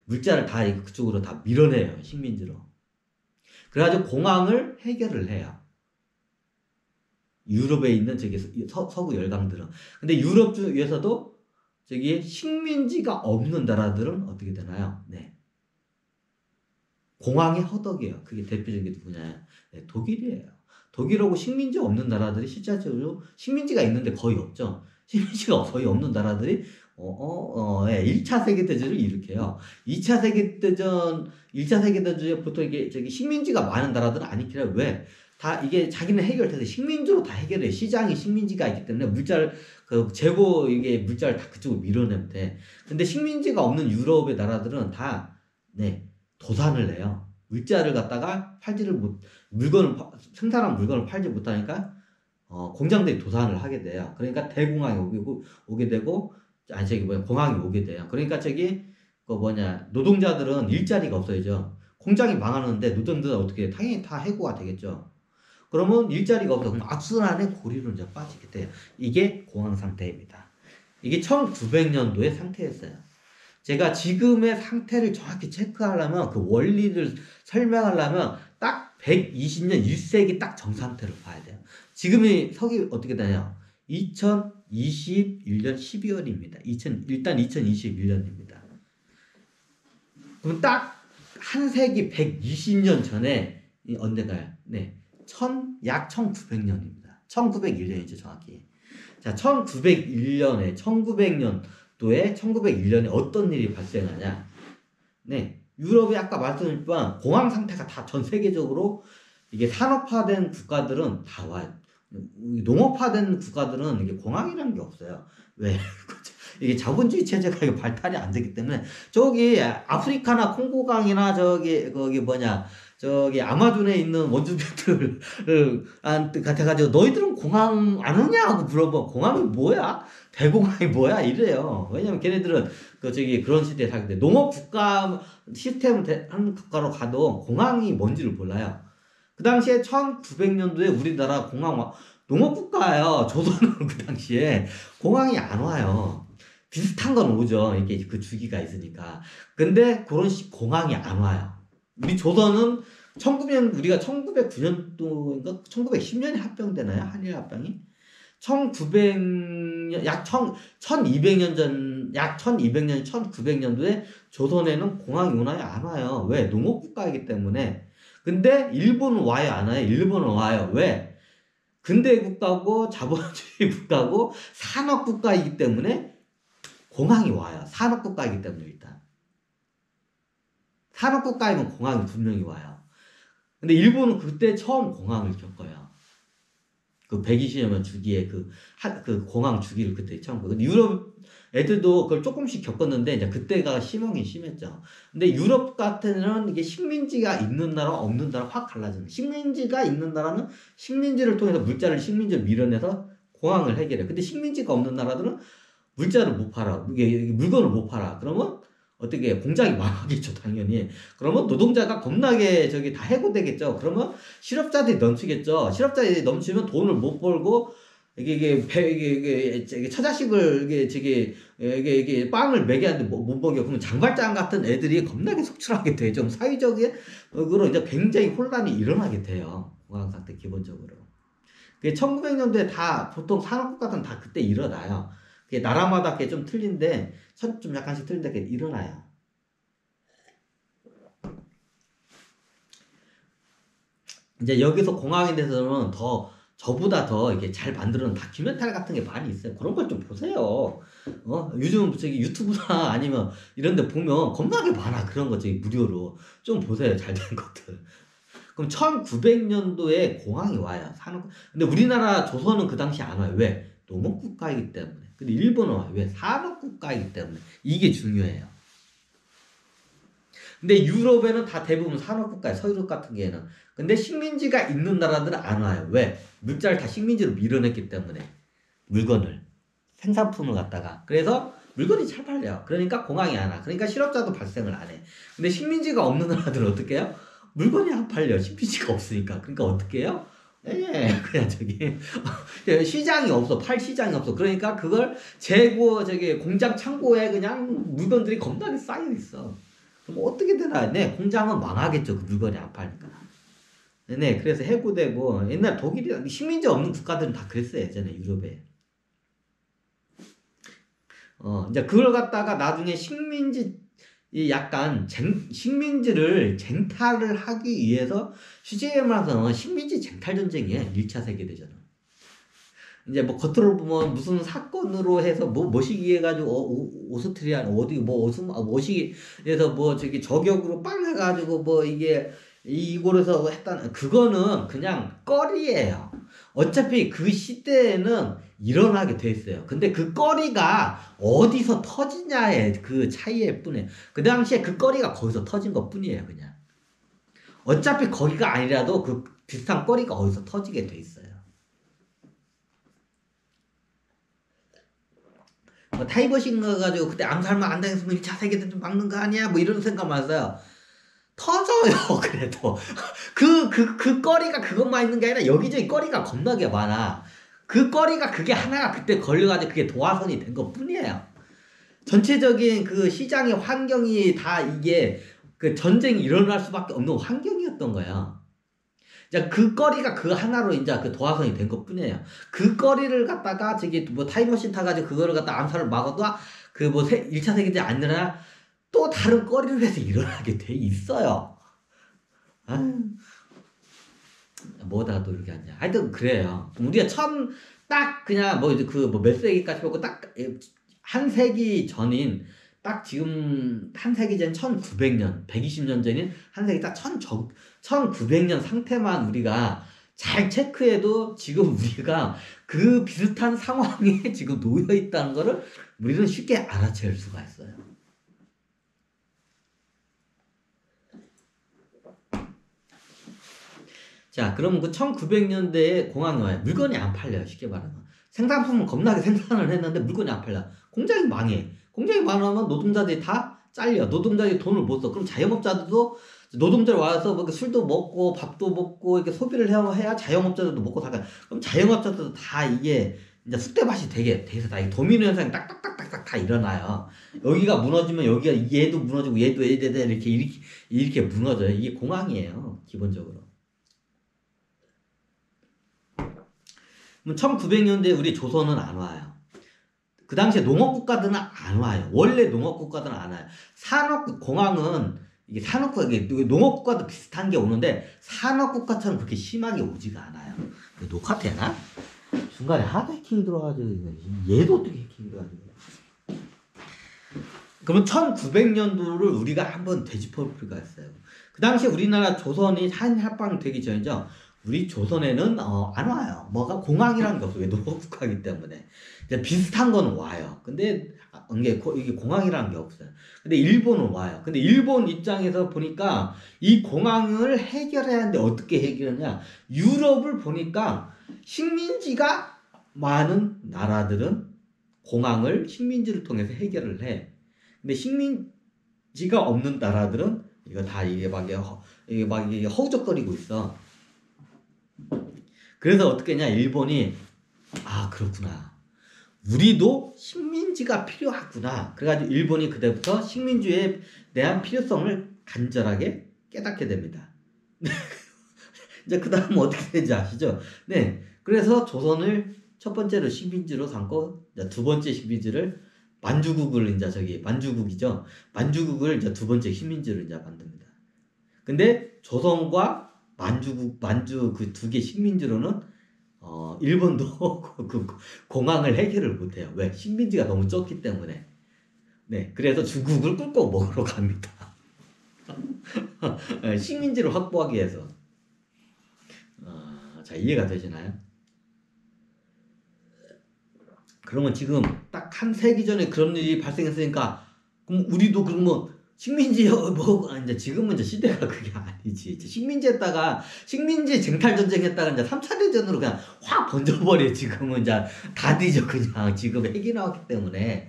물자를 다 그쪽으로 다 밀어내요. 식민지로. 그래가지고 공황을 해결을 해요. 유럽에 있는 저기 서구 열강들은. 근데 유럽 중에서도 저기 식민지가 없는 나라들은 어떻게 되나요? 네. 공황의 허덕이에요. 그게 대표적인 게 누구냐? 네, 독일이에요. 독일하고 식민지 없는 나라들이 실질적으로 식민지가 있는데 거의 없죠. 식민지가 거의 없는 나라들이 1차 세계대전을 일으켜요. 2차 세계대전, 1차 세계대전에 보통 이게 저기 식민지가 많은 나라들은 안 일으켜요. 왜? 다 이게 자기는 해결돼서 식민지로 다 해결해. 시장이 식민지가 있기 때문에 물자를 그 재고 이게 물자를 다 그쪽으로 밀어내면 돼. 근데 식민지가 없는 유럽의 나라들은 다 네, 도산을 내요. 물자를 갖다가 팔지를 못 생산한 물건을 팔지 못하니까 공장들이 도산을 하게 돼요. 그러니까 대공황이 오게 되고 공황이 오게 돼요. 그러니까 노동자들은 일자리가 없어지죠. 공장이 망하는데 노동자들은 어떻게 해? 당연히 다 해고가 되겠죠. 그러면 일자리가 없어. 그럼 악순환의 고리로 이제 빠지게 돼요. 이게 공황 상태입니다. 이게 1900년도의 상태였어요. 제가 지금의 상태를 정확히 체크하려면 그 원리를 설명하려면 딱 120년 1세기 딱 정상태를 봐야 돼요. 지금의 석이 어떻게 되나요? 2021년 12월입니다. 일단 2021년입니다. 그럼 딱 한 세기 120년 전에 언제가요? 네. 약 1900년입니다. 1901년이죠, 정확히. 자, 1901년에 어떤 일이 발생하냐? 네. 유럽이 아까 말씀드렸지만 공황 상태가 다 전 세계적으로 이게 산업화된 국가들은 다 와요. 농업화된 국가들은 이게 공황이라는 게 없어요. 왜? 이게 자본주의 체제가 발달이 안 되기 때문에 저기 아프리카나 콩고강이나 저기 아마존에 있는 원주민들한테 같아가지고 너희들은 공황 안 오냐 하고 물어봐. 공황이 뭐야? 대공황이 뭐야? 이래요. 왜냐면 걔네들은 그런 시대에 살기 때문에 농업 국가 시스템을 하는 국가로 가도 공황이 뭔지를 몰라요. 그 당시에 1900년도에 우리나라 농업 국가예요. 조선은 그 당시에 공황이 안 와요. 비슷한 건 오죠. 이게 그 주기가 있으니까. 근데 그런 공황이 안 와요. 우리 조선은 우리가 1909년도인가 1910년에 합병되나요? 한일 합병이? 1900년, 약 1900년도에 조선에는 공황이 오나요? 안 와요. 왜? 농업국가이기 때문에. 근데 일본은 와요? 안 와요? 일본은 와요. 왜? 근대 국가고 자본주의 국가고 산업국가이기 때문에 공황이 와요. 산업국가이기 때문에 일단. 산업국가이면 공황이 분명히 와요. 근데 일본은 그때 처음 공황을 겪어요. 그 120여년 주기에 그 공황 주기를 그때 처음 겪어요. 유럽 애들도 그걸 조금씩 겪었는데 이제 그때가 심했죠. 근데 유럽 같은 데는 이게 식민지가 있는 나라 없는 나라 확 갈라져요. 식민지가 있는 나라는 식민지를 통해서 식민지를 밀어내서 공황을 해결해. 근데 식민지가 없는 나라들은 물자를 못 팔아. 이게 물건을 못 팔아. 그러면 어떻게 공장이 망하겠죠, 당연히. 그러면 노동자가 겁나게 다 해고되겠죠. 그러면 실업자들이 넘치겠죠. 실업자들이 넘치면 돈을 못 벌고 이게 처자식을 이게 빵을 먹이는데 못 먹여. 그러면 장발장 같은 애들이 겁나게 속출하게 되죠. 사회적으로 이제 굉장히 혼란이 일어나게 돼요. 공황 상태 기본적으로. 1900년도에 다 보통 산업국가들은 다 그때 일어나요. 그게 나라마다 그게 좀 틀린데, 좀 약간씩 틀린데 그게 일어나요. 이제 여기서 공황에 대해서는 저보다 더 이렇게 잘 만드는 다큐멘터리 같은 게 많이 있어요. 그런 걸 좀 보세요. 요즘 유튜브나 아니면 이런 데 보면 겁나게 많아. 그런 거 무료로. 좀 보세요. 잘 된 것들. 그럼 1900년도에 공황이 와요. 근데 우리나라 조선은 그 당시 안 와요. 왜? 농업국가이기 때문에. 근데 일본은 와요. 왜? 산업국가이기 때문에. 이게 중요해요. 근데 유럽에는 다 대부분 산업국가예요. 서유럽 같은 경우에는. 근데 식민지가 있는 나라들은 안 와요. 왜? 물자를 다 식민지로 밀어냈기 때문에. 물건을. 생산품을 갖다가. 그래서 물건이 잘 팔려요. 그러니까 공황이 안 와. 그러니까 실업자도 발생을 안 해. 근데 식민지가 없는 나라들은 어떻게 해요? 물건이 안 팔려. 식민지가 없으니까. 그러니까 어떻게 해요? 그냥 시장이 없어. 팔 시장이 없어. 그러니까 그걸 재고 공장 창고에 그냥 물건들이 겁나게 쌓여 있어. 그럼 어떻게 되나? 네, 공장은 망하겠죠. 그 물건이 안 팔니까. 네, 그래서 해고되고 옛날 독일이 식민지 없는 국가들은 다 그랬어요. 예전에 유럽에. 이제 그걸 갖다가 나중에 식민지 이 약간 식민지를 쟁탈을 하기 위해서 시제에 말해서 식민지 쟁탈 전쟁이에요. 1차 세계대전은. 이제 뭐 겉으로 보면 무슨 사건으로 해서 뭐시기 해가지고 오스트리아 어디 뭐시기 해서 뭐 저기 저격으로 빵 해가지고 뭐 이게 이곳에서 했다는 그거는 그냥 꺼리예요. 어차피 그 시대에는 일어나게 돼 있어요. 근데 그 꺼리가 어디서 터지냐의 그 차이일 뿐이에요. 그 당시에 그 꺼리가 거기서 터진 것 뿐이에요, 그냥. 어차피 거기가 아니라도 그 비슷한 꺼리가 어디서 터지게 돼 있어요. 뭐 타이거신 거 가지고 그때 암살만 안 당했으면 1차 세계대전 막는 거 아니야? 뭐 이런 생각만 했어요. 터져요, 그래도. 그 꺼리가 그것만 있는 게 아니라 여기저기 꺼리가 겁나게 많아. 그 꺼리가 그게 하나가 그때 걸려가지고 그게 도화선이 된 것 뿐이에요. 전체적인 그 시장의 환경이 다 이게 그 전쟁이 일어날 수밖에 없는 환경이었던 거야. 이제 그 꺼리가 그 하나로 이제 그 도화선이 된 것 뿐이에요. 그 꺼리를 갖다가 저기 뭐 타임머신 타가지고 그거를 갖다 암살을 막아도 그 뭐 1차 세계대전 아니라 또 다른 꺼리를 해서 일어나게 돼 있어요. 뭐다 또 이렇게 하냐. 하여튼 그래요. 우리가 처음 딱 그냥 뭐 이제 그 뭐 몇 세기까지 보고 딱 한 세기 전인 딱 지금 한 세기 전 1900년, 120년 전인 한 세기 딱 1900년 상태만 우리가 잘 체크해도 지금 우리가 그 비슷한 상황에 지금 놓여 있다는 거를 우리는 쉽게 알아챌 수가 있어요. 자, 그럼 그 1900년대에 공항이 와요. 물건이 안 팔려요. 쉽게 말하면. 생산품은 겁나게 생산을 했는데 물건이 안 팔려. 공장이 망해. 공장이 망하면 노동자들이 다 잘려. 노동자들이 돈을 못 써. 그럼 자영업자들도 노동자들 와서 뭐 술도 먹고 밥도 먹고 이렇게 소비를 해야 자영업자들도 먹고 살아요. 그럼 자영업자들도 다 이게 이제 쑥대밭이 되게 돼서 다 이 도미노 현상이 딱딱딱딱딱 다 일어나요. 여기가 무너지면 여기가 얘도 무너지고 얘도 이렇게 무너져요. 이게 공항이에요. 기본적으로. 1900년대에 우리 조선은 안 와요. 그 당시에 농업국가들은 안 와요. 원래 농업국가들은 안 와요. 공항은, 이게 농업국가도 비슷한 게 오는데, 산업국가처럼 그렇게 심하게 오지가 않아요. 녹화 되나? 중간에 하드 해킹 들어가지고, 얘도 어떻게 해킹 들어가지고. 그러면 1900년도를 우리가 한번 되짚어 볼 필요가 있어요. 그 당시에 우리나라 조선이 한일합방 되기 전이죠. 우리 조선에는 안 와요. 뭐가 공항이라는 게 없어요. 왜 농업국가이기 때문에. 이제 비슷한 건 와요. 근데 이게 공항이라는 게 없어요. 근데 일본은 와요. 근데 일본 입장에서 보니까 이 공항을 해결해야 하는데 어떻게 해결하냐. 유럽을 보니까 식민지가 많은 나라들은 공항을 식민지를 통해서 해결을 해. 근데 식민지가 없는 나라들은 이거 다 이게 막 허우적거리고 있어. 그래서 어떻게 했냐. 일본이 그렇구나. 우리도 식민지가 필요하구나. 그래가지고 일본이 그때부터 식민지에 대한 필요성을 간절하게 깨닫게 됩니다. 이제 그 다음 어떻게 되는지 아시죠? 네. 그래서 조선을 첫 번째로 식민지로 삼고, 이제 두 번째 식민지를 만주국을 만주국이죠. 만주국을 이제 두 번째 식민지로 이제 만듭니다. 근데 조선과 만주 그 두 개 식민지로는 일본도 그 공항을 해결을 못해요. 왜? 식민지가 너무 적기 때문에. 네, 그래서 중국을 꿀꺽 먹으러 갑니다. 식민지를 확보하기 위해서. 자, 이해가 되시나요? 그러면 지금 딱 한 세기 전에 그런 일이 발생했으니까, 그럼 우리도 그러면 식민지 이제 지금은 이제 시대가 그게 아니지. 이제 식민지 쟁탈 전쟁 했다가 이제 3차 대전으로 그냥 확 번져버려. 지금은 이제 다 뒤져 그냥. 지금 핵이 나왔기 때문에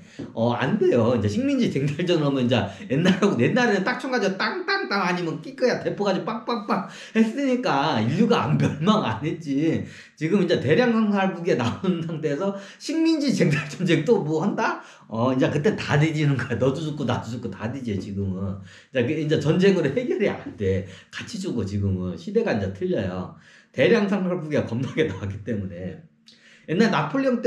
안 돼요. 이제 식민지 쟁탈 전 하면 이제 옛날에는 딱총 가지고 땅땅땅 아니면 끼꺼야 대포 가지고 빵빵빵 했으니까 인류가 안 멸망 안 했지. 지금 이제 대량 강살북에 나온 상태에서 식민지 쟁탈 전쟁 또 뭐 한다? 이제 그때 다 뒤지는 거야. 너도 죽고 나도 죽고 다 뒤져 지금은. 이제 전쟁으로 해결이 안 돼. 같이 죽어 지금은. 시대가 이제 틀려요. 대량 상륙기가 겁나게 나왔기 때문에. 옛날 나폴레옹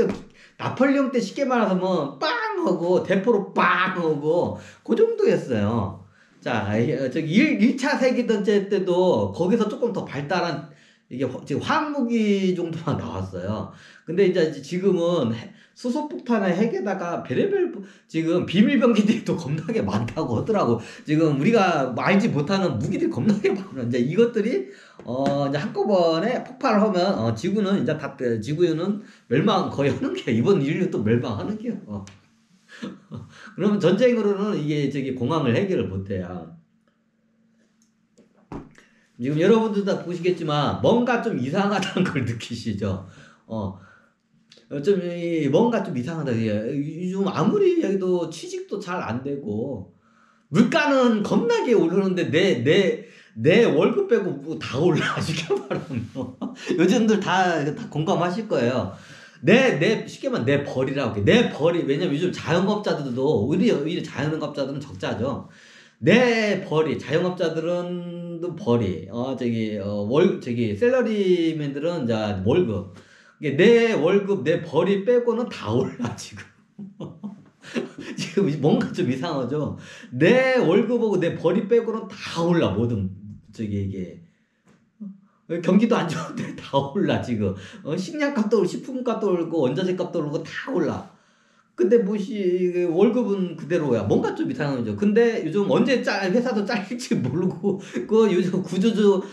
때 쉽게 말해서 뭐 빵 하고 대포로 빵 하고 그 정도였어요. 자, 저기 1차 세계대전 때도 거기서 조금 더 발달한 이게 지금 화학무기 정도만 나왔어요. 근데 이제 지금은 수소폭탄의 핵에다가 별의별 지금 비밀병기들이 또 겁나게 많다고 하더라고. 지금 우리가 알지 못하는 무기들이 겁나게 많아. 이제 이것들이 이제 한꺼번에 폭발을 하면 지구는 이제 지구는 멸망 거의 하는 게 이번 인류 또 멸망하는 게요. 그러면 전쟁으로는 이게 저기 공황을 해결을 못해요. 지금 여러분들 다 보시겠지만 뭔가 좀 이상하다는 걸 느끼시죠. 뭔가 좀 이상하다. 요즘 아무리 여기도 취직도 잘 안 되고 물가는 겁나게 오르는데 내 월급 빼고 뭐다 올라. 쉽게 말하면 요즘들 다 공감하실 거예요. 쉽게 말하면 내 벌이라고 해. 내 벌이, 왜냐면 요즘 자영업자들도, 오히려 자영업자들은 적자죠. 내 벌이, 자영업자들은 벌이, 샐러리맨들은 이제 월급. 내 월급, 내 벌이 빼고는 다 올라, 지금. 지금 뭔가 좀 이상하죠? 내 월급하고 내 벌이 빼고는 다 올라, 이게. 경기도 안 좋은데 다 올라 지금. 식량값도 오르고 식품값도 오르고 원자재값도 오르고 다 올라. 근데 월급은 그대로야. 뭔가 좀 이상한 거죠. 근데 요즘 언제 회사도 잘릴지 모르고 그 요즘 구조조